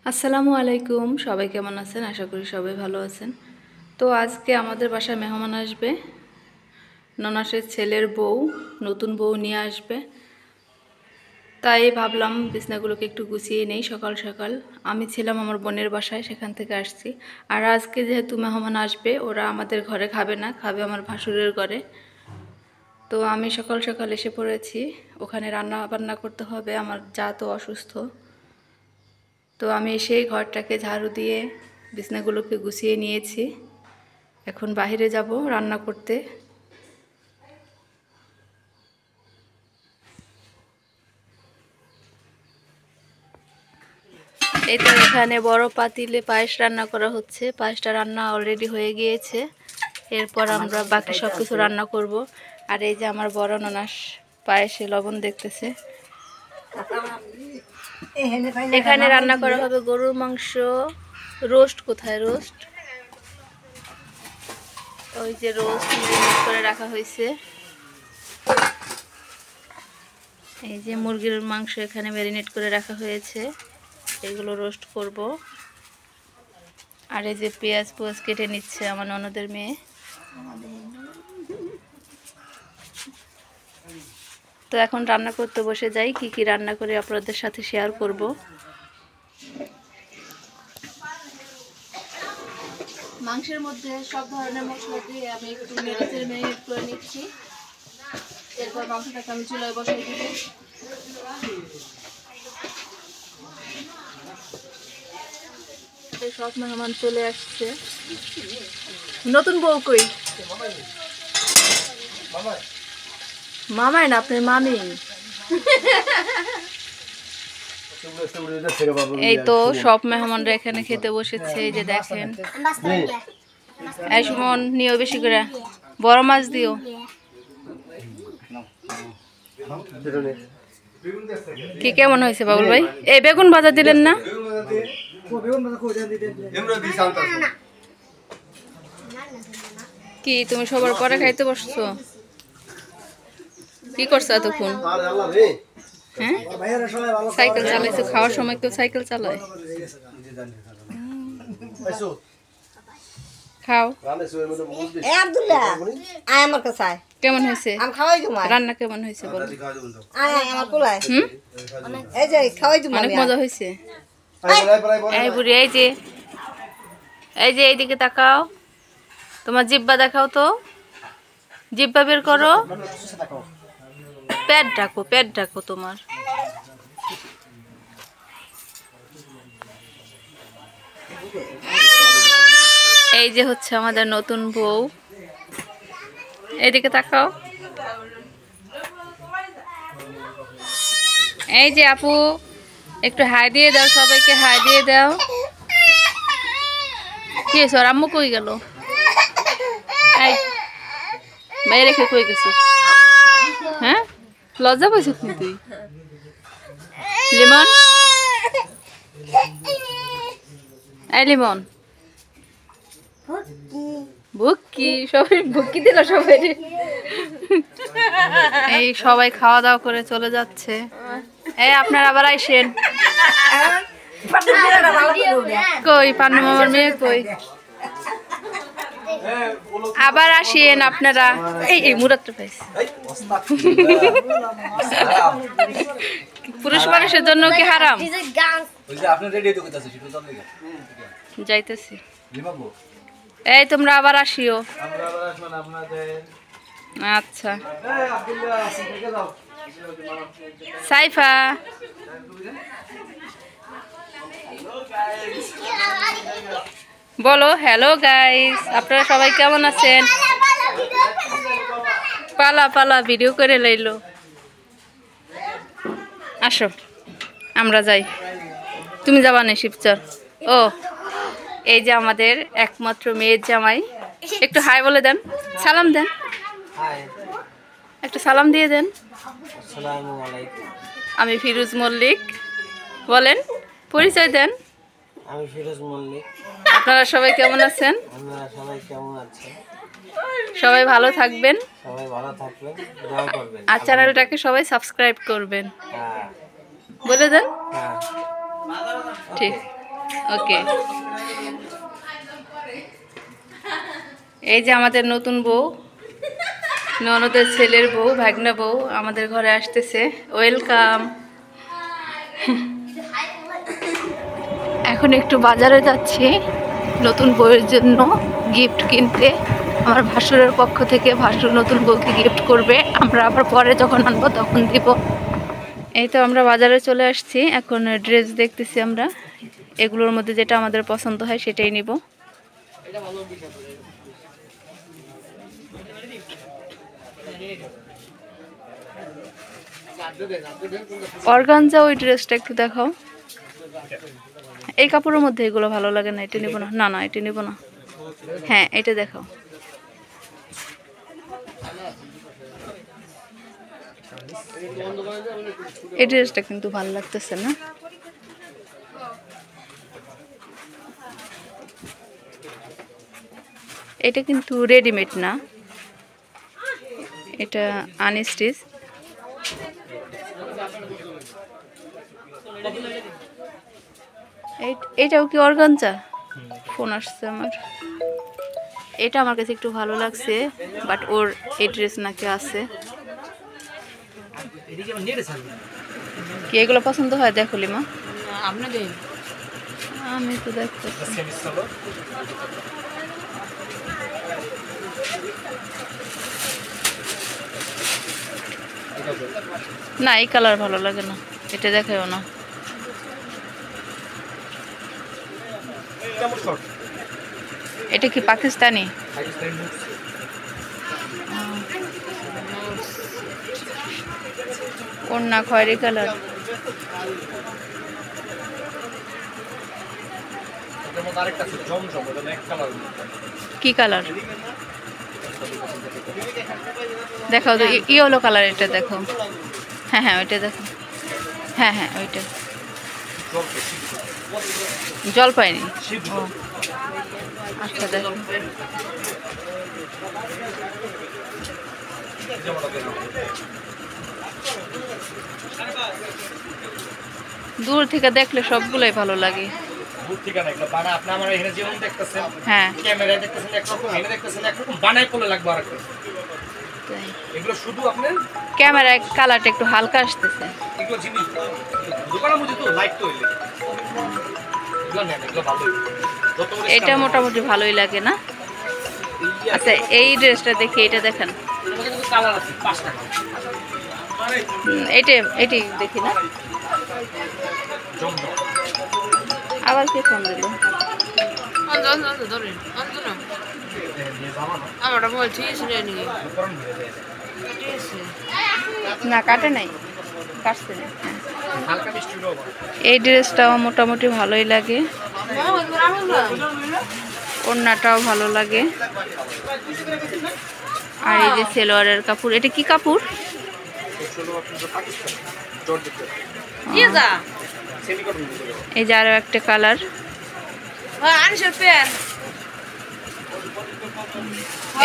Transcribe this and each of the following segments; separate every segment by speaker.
Speaker 1: আসসালামু আলাইকুম, সবাই কেমন আছেন? আশা করি সবাই ভালো আছেন। তো আজকে আমাদের বাসায় মেহমান আসবে, ননাসের ছেলের বউ, নতুন বউ নিয়ে আসবে। তাই ভাবলাম বিছনাগুলোকে একটু গুছিয়ে নেই সকাল সকাল। আমি ছিলাম আমার বোনের বাসায়, সেখান থেকে আসছি। আর আজকে যেহেতু মেহমান আসবে, ওরা আমাদের ঘরে খাবে না, খাবে আমার ভাসুরের ঘরে। তো আমি সকাল সকাল এসে পড়েছি। ওখানে রান্না বান্না করতে হবে, আমার যা তো অসুস্থ। তো আমি সেই ঘরটাকে ঝাড়ু দিয়ে বিছনাগুলোকে গুছিয়ে নিয়েছি। এখন বাইরে যাব রান্না করতে। এই তো এখানে বড় পাতিলে পায়েস রান্না করা হচ্ছে। পায়েসটা রান্না অলরেডি হয়ে গিয়েছে। এরপর আমরা বাকি সব কিছু রান্না করব। আর এই যে আমার বড় ননাস পায়েসে লবণ দেখতেছে। এখানে রান্না করা হবে গরুর মাংস। রোস্ট কোথায়? রোস্ট ওই যে রোস্ট ম্যারিনেট করে রাখা হয়েছে। এই যে মুরগির মাংস এখানে ম্যারিনেট করে রাখা হয়েছে, এগুলো রোস্ট করব। আর এই যে পেঁয়াজ কেটে নিচ্ছে আমার ননদের মেয়ে। তো এখন রান্না করতে বসে যাই। কি কি রান্না করে আপনাদের সাথে শেয়ার করব। মাংসের মধ্যে সব ধরনের মশলা দিয়ে আমি একটু ম্যারিনেট করে নিচ্ছি। এরপর মাংসটাকে আমি চুলায় বসাই দিব। সব মেহমান চলে আসছে। নতুন বউ কই? মামাই না, আপনার মামি। এই তো সব মেহমানরা এখানে খেতে বসেছে। এই যে দেখেন। এই সুমন নিও বেশি করে, বড় মাছ দিও। কি কেমন হয়েছে বাবুল ভাই? এই বেগুন ভাজা দিলেন না? কি তুমি সবার পরে খাইতে বসছো? কি করছো এতক্ষণ? হ্যাঁ, সাইকেল চালাইছো? খাওয়ার সময় কেউ সাইকেল চালায়? খাও। কেমন হয়েছে রান্না? কেমন হয়েছে বলো? অনেক মজা হয়েছে। এই বুড়ি, এই যে এইদিকে তাকাও। তোমার জিব্বা দেখাও তো, জিব্বা বের করো। পেট ঢাকো তোমার। এই যে হচ্ছে আমাদের নতুন বউ। এইদিকে তাকাও। এই যে আপু, একটু হাই দিয়ে দাও, সবাইকে হাই দিয়ে দাও। কি হয়েছে? ওর আম্মু কই গেল? বাইরে রেখে কই গেছিস? হ্যাঁ, লজ্জা পাইছিস নি তুই? লিমন, এই লিমন, ভুক্কি সবাই ভুক্কি দিল সবাই। এই সবাই খাওয়া দাওয়া করে চলে যাচ্ছে। এই আপনারা আবার আইসেন। কই পান্নু মামার মেয়ে কই? আবার আসেন আপনারা। এই মুরাদটা পাইছে। পুরুষ মানুষের জন্য কি হারাম? যাইতেছি। এই তোমরা আবার আসিও। আচ্ছা। সাইফা, বলো হ্যালো গাইস, আপনারা সবাই কেমন আছেন? পালা ভিডিও করে লইলো। আসো আমরা যাই। তুমি যাবা না শিবচর? ও, এই যে আমাদের একমাত্র মেয়ের জামাই। একটু হাই বলে দেন, সালাম দেন, একটু সালাম দিয়ে দেন। আমি ফিরোজ মল্লিক। বলেন, পরিচয় দেন।
Speaker 2: আমি ফিরোজ মল্লিক।
Speaker 1: আপনারা সবাই কেমন আছেন?
Speaker 2: আপনারা সবাই কেমন আছেন?
Speaker 1: সবাই ভালো থাকবেন,
Speaker 2: সবাই ভালো থাকবেন, দোয়া করবেন।
Speaker 1: আর চ্যানেলটাকে সবাই সাবস্ক্রাইব করবেন।
Speaker 2: হ্যাঁ,
Speaker 1: বলে দেন।
Speaker 2: হ্যাঁ,
Speaker 1: ঠিক। ওকে, এই যে আমাদের নতুন বউ, ননদের ছেলের বউ, ভাগনা বউ আমাদের ঘরে আসতেছে। ওয়েলকাম। এখন একটু বাজারে যাচ্ছি নতুন বউয়ের জন্য গিফট কিনতে। আমার ভাসুরের পক্ষ থেকে ভাসুর নতুন বউকে গিফট করবে, আমরা আবার পরে যখন আনবো তখন দিব। এই তো আমরা বাজারে চলে আসছি, এখন ড্রেস দেখতেছি আমরা। এগুলোর মধ্যে যেটা আমাদের পছন্দ হয় সেটাই নিব। অর্গানজা ওই ড্রেসটা একটু দেখাও। এই কাপড়ের মধ্যে এগুলো ভালো লাগে না, এটা নিব না। না না, এটা নিব না। হ্যাঁ, এটা দেখাও। এই ড্রেসটা কিন্তু ভালো লাগতেছে না। এটা কিন্তু রেডিমেড না, এটা আনস্টিচ। এটাও কি অর্গানজা? ফোন আসছে আমার। এটা আমার কাছে একটু ভালো লাগছে, বাট ওর এই ড্রেস নাকি আছে। কি এগুলো পছন্দ হয়? দেখো লিমা, আমি তো দেখতেছি না, এই কালার ভালো লাগে না, এটা দেখাও না। এটা কি পাকিস্তানি? ওড়না খয়েরি কালার। কি কালার দেখাও তো? ইয়েলো কালার, এটা দেখো। হ্যাঁ হ্যাঁ, ওইটা দেখো। হ্যাঁ হ্যাঁ, ওইটা জল পাইনি। আচ্ছা দেখো। দূর থেকে দেখলে সবগুলোই ভালো লাগে। হ্যাঁ, ক্যামেরায় কালারটা একটু হালকা আসতেছে। এটা মোটামুটি ভালোই লাগে না? আচ্ছা, এই ড্রেসটা দেখি, এটা দেখেন। এটি দেখি না। আবার কে ফোন দিল? না, কাটে নাই, কাটছে না। এই ড্রেসটাও মোটামুটি ভালোই লাগে, ওড়নাটাও ভালো লাগে। আর এই যে সেলোয়ারের কাপড়, এটা কি কাপড়? এই যে আরো একটা কালার।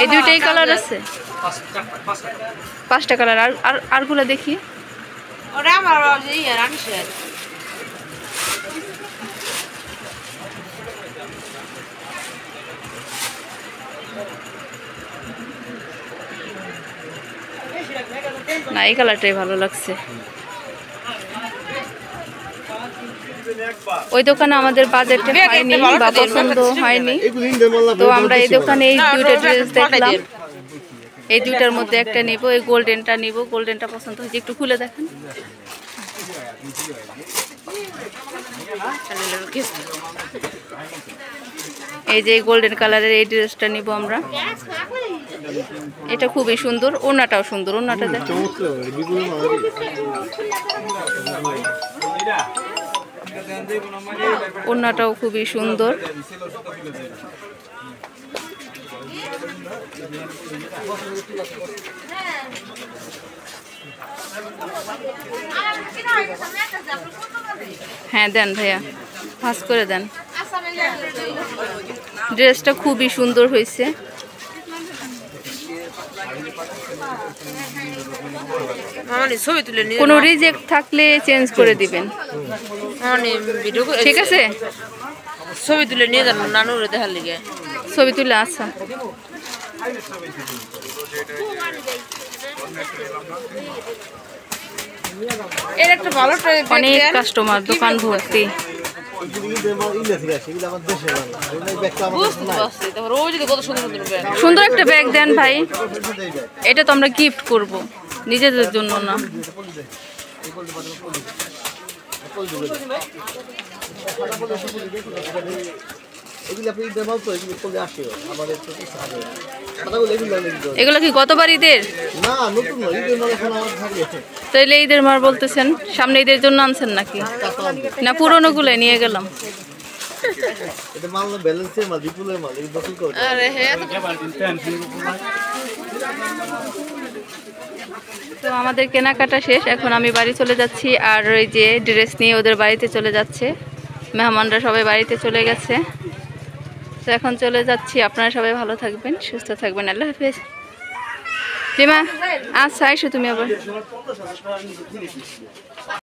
Speaker 1: এই দুইটাই কালার আছে, 5টা কালার। আর আরগুলো দেখি। না, এই কালারটাই ভালো লাগছে। ওই দোকানে আমাদের বাজেটে হয়নি বা পছন্দ হয়নি, তো আমরা এই দোকানে এই দুইটা ড্রেস দেখলাম। এই দুইটার মধ্যে একটা নিব, এই গোল্ডেনটা নিব। গোল্ডেনটা পছন্দ হয়েছে, একটু খুলে দেখেন। এই যে গোল্ডেন কালারের এই ড্রেসটা নিব আমরা। এটা খুবই সুন্দর, ওড়নাটাও সুন্দর। ওড়নাটা দেখেন, ওড়নাটাও খুবই সুন্দর। হ্যাঁ দেন ভাইয়া, ভাঁজ করে দেন। ড্রেসটা খুবই সুন্দর হয়েছে। কোনো রিজেক্ট থাকলে চেঞ্জ করে দিবেন। ঠিক আছে,
Speaker 3: ছবি তুলে নিয়ে যান নানুরে দেখার লিগে।
Speaker 1: ছবি তুলে আচ্ছা।
Speaker 3: এর একটা ভালো
Speaker 1: অনেক কাস্টমার, দোকান ভর্তি।
Speaker 3: ওই যে কত সুন্দর সুন্দর ব্যাগ।
Speaker 1: সুন্দর একটা ব্যাগ দেন ভাই, এটা তো আমরা গিফট করব, নিজেদের জন্য না। এগুলো কি গতবার ঈদের? তাইলে ঈদের মার বলতেছেন, সামনে ঈদের জন্য আনছেন নাকি? না পুরনো গুলো নিয়ে গেলাম।
Speaker 3: আরে হ্যাঁ,
Speaker 1: তো আমাদের কেনাকাটা শেষ, এখন আমি বাড়ি চলে যাচ্ছি। আর ওই যে ড্রেস নিয়ে ওদের বাড়িতে চলে যাচ্ছে, মেহমানরা সবাই বাড়িতে চলে গেছে। তো এখন চলে যাচ্ছি, আপনারা সবাই ভালো থাকবেন, সুস্থ থাকবেন, আল্লাহ হাফেজ। লিমা আচ্ছা আইসো তুমি আবার।